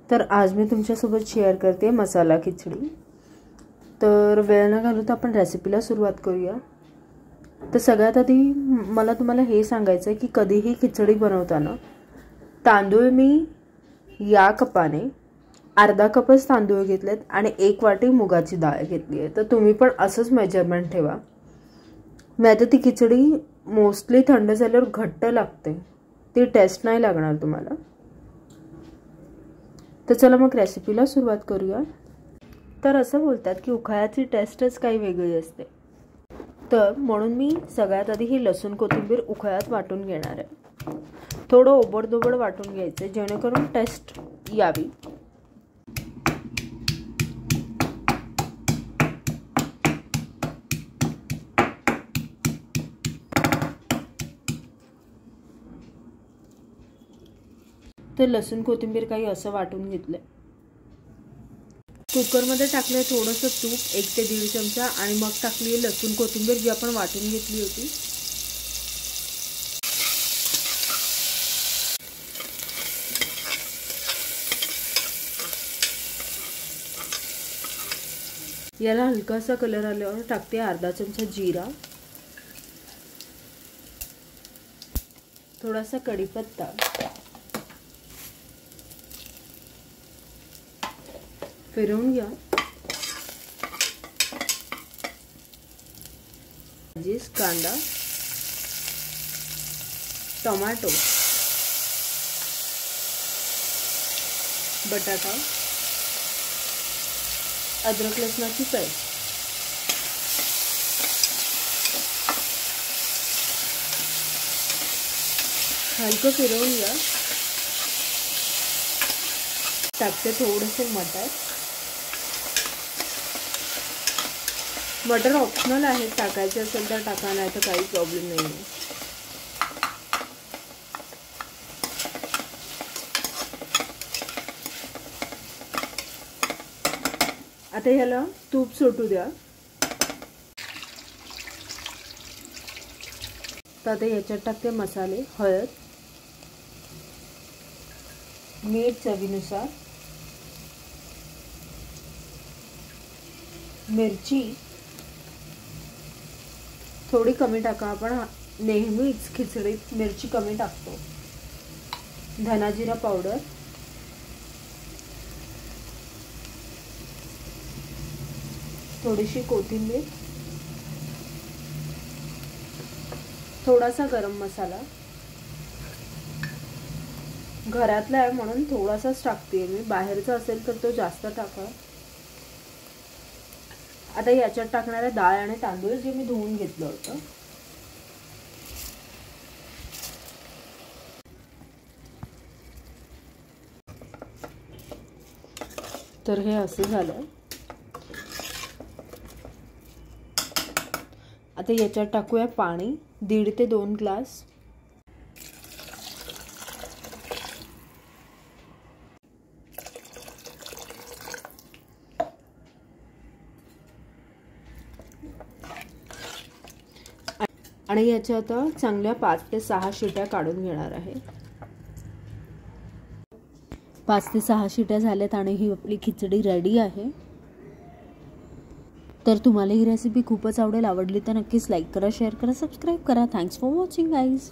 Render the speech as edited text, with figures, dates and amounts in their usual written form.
तर आज मी तुमच्यासोबत शेअर करते मसाला खिचडी। तर वेळ न घालवता आपण रेसिपीला सुरुवात करूया। तर सगळ्यात आधी मला तुम्हाला हे सांगायचं आहे की कधीही खिचडी बनवताना तांदूळ मी या कपाने अर्धा कपच तांदूळ घेतलेत आणि 1 वाटी मुगाची डाळ घेतली आहे। तर तुम्ही पण असंच मेजरमेंट ठेवा। नाहीतर ती खिचडी मोस्टली थंड झाल्यावर घट्ट लागते, ती टेस्ट नाही लागणार तुम्हाला। तर चला मग रेसिपीला सुरुवात करूया। तर असं बोलतात की उखाळ्याची टेस्टच काही वेगळी असते, तर म्हणून मी सगळ्यात आधी ही लसूण कोथिंबीर उखाळ्यात वाटून घेणार आहे। थोडं ओबडधोबड वाटून घ्यायचे जेणेकरून टेस्ट यावी। तर लसूण कोथिंबीर काही असं वाटून घेतले। कुकरमध्ये टाकले थोडंसं तूप 1 ते 1.5 चमचा आणि मग टाकली लसूण कोथिंबीर जी आपण वाटून घेतली होती। याला हलकासा कलर आल्यावर टाकते अर्धा चमचा जीरा, थोडासा कढीपत्ता, फिरवून घ्या। कांदा, टोमॅटो, बटाटा, अद्रक लसणाची पेस्ट, हलकं फिरवून घ्या। टाकते थोडेसे मटर। मटर ऑप्शनल आहे, टाकायचे असेल तर टाका, नाही तर काही प्रॉब्लेम नाही आहे। आता ह्याला तूप सुटू द्या। तर आता याच्यात टाकते मसाले, हळद, मीठ चवीनुसार, मिरची थोडी कमी टाका, आपण नेहमीच खिचडीत मिरची कमी टाकतो। धना जिरा पावडर, थोडीशी कोथिंबीर, थोडासा गरम मसाला, घरातला आहे म्हणून थोडासाच टाकते मी, बाहेरचा असेल तर तो जास्त टाका। आता याच्यात टाकणार आहे डाळ आणि तांदूळ जे मी धुवून घेतलं होतं। तर हे असं झालं। आता याच्यात टाकूया पाणी, 1.5 ते 2 ग्लास। आणि याच्या आता चांगल्या 5 ते 6 शिट्या काढून घेणार आहे। 5 ते 6 शिट्या झाल्यात आणि ही आपली खिचडी रेडी आहे। तर तुम्हाला ही रेसिपी खूपच आवडेल, आवडली तर नक्कीच लाईक करा, शेअर करा, सबस्क्राईब करा। Thanks for watching guys.